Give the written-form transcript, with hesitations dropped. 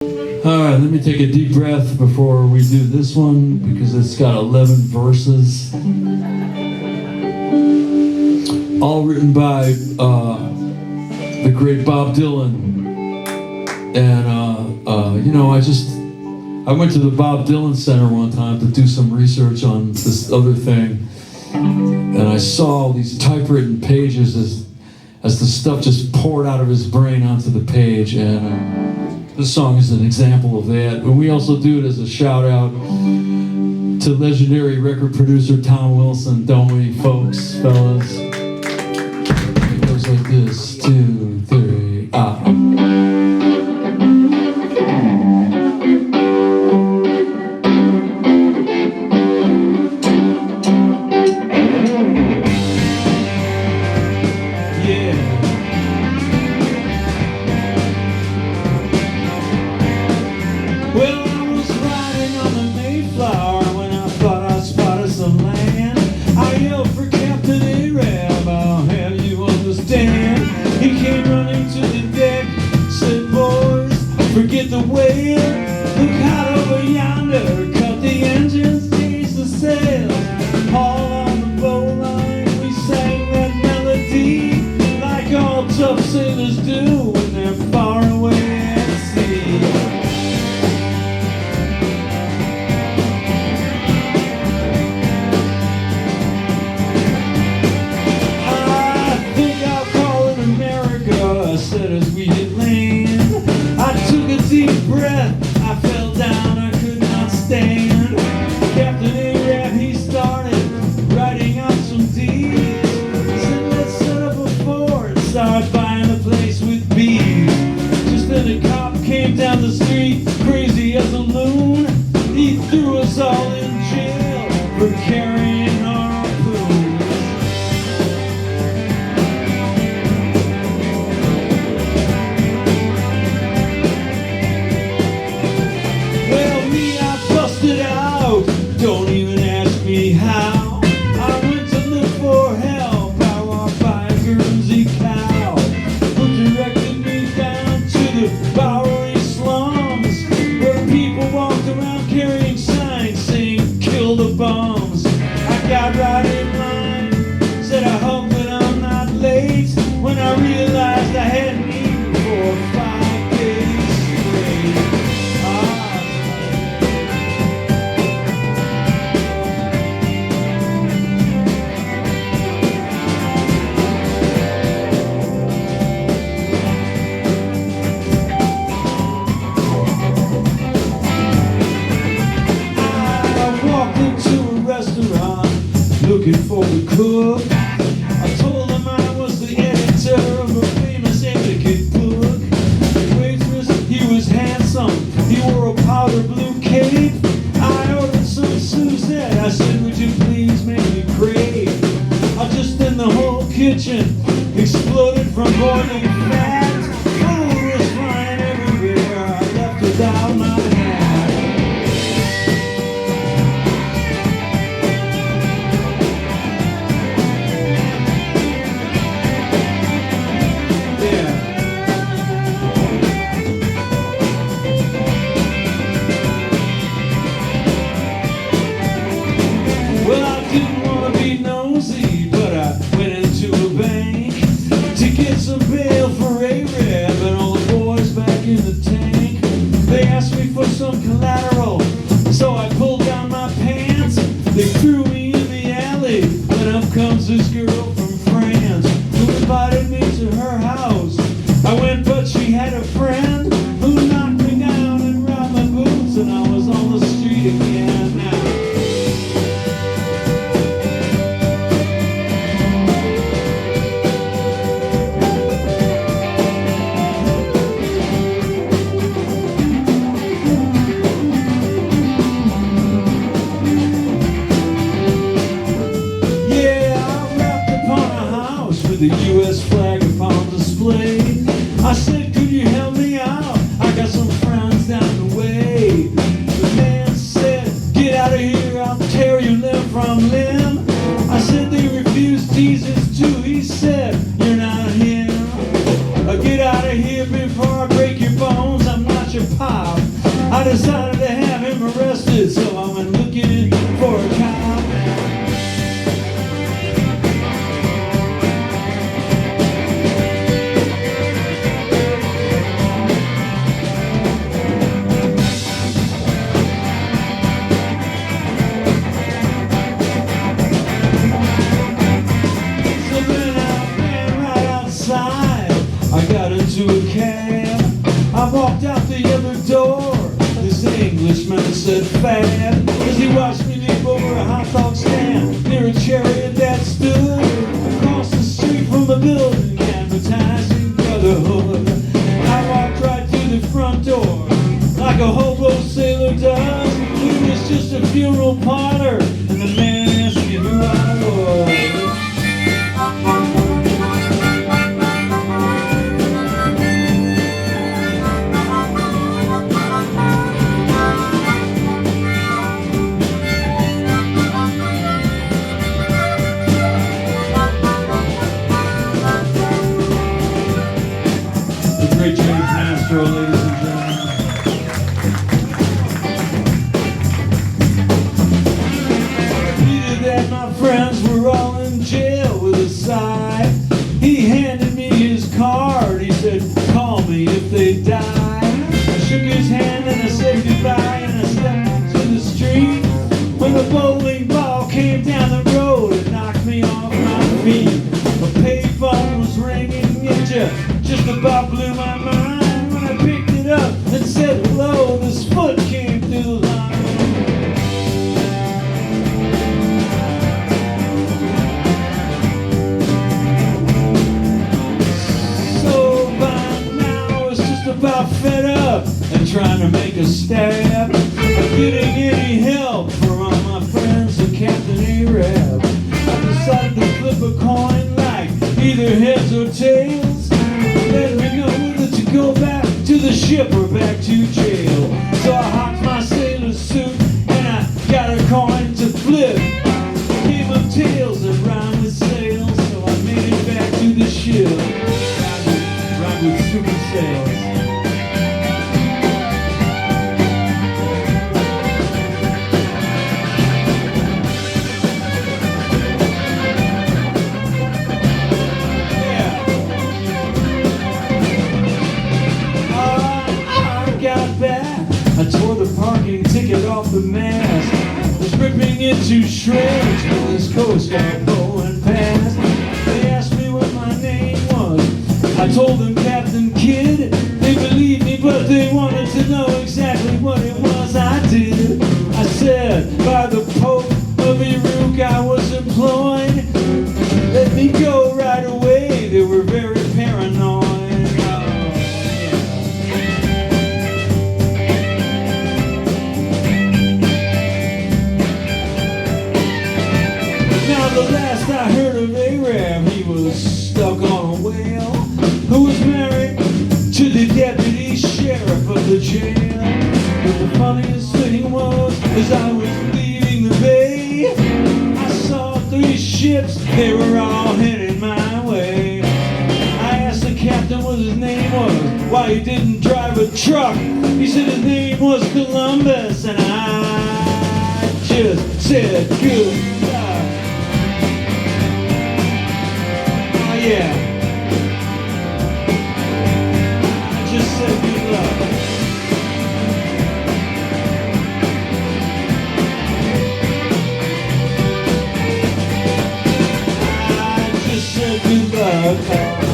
Alright, let me take a deep breath before we do this one because it's got 11 verses. All written by the great Bob Dylan. And, I went to the Bob Dylan Center one time to do some research on this other thing. And I saw all these typewritten pages as the stuff just poured out of his brain onto the page. And this song is an example of that. And we also do it as a shout out to legendary record producer Tom Wilson, don't we, folks, fellas? It goes like this, 2, 3, ah. Forget the whale, look out over yonder, cut the engines, change the sails, haul on the bowline, we sang that melody, like all tough sailors do when they're far away at sea. I think I'll call it America, I said as we hit land. I took a deep breath, I fell down, I could not stand. Captain Arab, he started writing out some deeds. Said let's set up a fort, start buying the place with bees. Just then a cop came down the street, crazy as a loon. He threw us all in jail for carrying our harpoons. Don't even ask me how. I went to look for help. I walked by a Guernsey cow who directed me down to the Bowery slums, where people walked around carrying signs saying kill the bums. I got right in line, said I hope that I'm not late, when I realized I hadn't eaten for 5 days straight. Looking for the cook. I told him I was the editor of a famous etiquette book. The waitress, he was handsome, he wore a powder blue cape. I ordered some Suzette, I said would you please make me crave. Just then the whole kitchen exploded from boiling fat. Food was flying everywhere, I left without my hat. Well, I didn't want to be nosy, but I went into a bank to get some bail for Arab and all the boys back in the tank. They asked me for some collateral, so I pulled down my pants. They threw me in the alley, and up comes this girl from France who invited me to her house. I went, but she had a friend who knocked me down and robbed my boots, and I was on the street again now. Yeah, I wrapped the I decided to have him arrested, so I went looking for a cop. So then I ran right outside. I got into a cab. I walked out the other door. This Englishman said fab, as he watched me leap over a hot dog stand near a chariot that stood across the street from the building advertising brotherhood. I walked right through the front door like a hobo sailor does. It was just a funeral parlor, and the man asked me who I was. Great James Master, ladies and gentlemen. Repeated that my friends were all in jail with a sigh. He handed me his card. He said, call me if they die. I shook his hand and I said goodbye, and I stepped to the street when the bowling ball came down the road and knocked me off my feet. A payphone was ringing, it just about blew my mind when I picked it up and said hello. This foot came through the line. So by now I was just about fed up and trying to make a stab at getting any help from all my friends and Captain Arab. I decided to flip a coin like either heads or tails. Let me know whether to go back to the ship or back to jail. So I hopped my sailor suit and I got a coin to flip. Game of tails that rhyme with sails, so I made it back to the ship. Rhyme with super sails. I tore the parking ticket off the mast, was ripping into shreds when this coast guard going past. They asked me what my name was. I told them Captain Kidd. They believed me, but they wanted to know exactly what it was I did. I said, by the Pope of Uruk I was employed. Let me go right away. They were very paranoid. The last I heard of Arab, he was stuck on a whale who was married to the deputy sheriff of the jail. But the funniest thing was, as I was leaving the bay, I saw 3 ships, they were all headed my way. I asked the captain what his name was, why he didn't drive a truck. He said his name was Columbus, and I just said good luck. Yeah, I just said good luck. I just said good luck.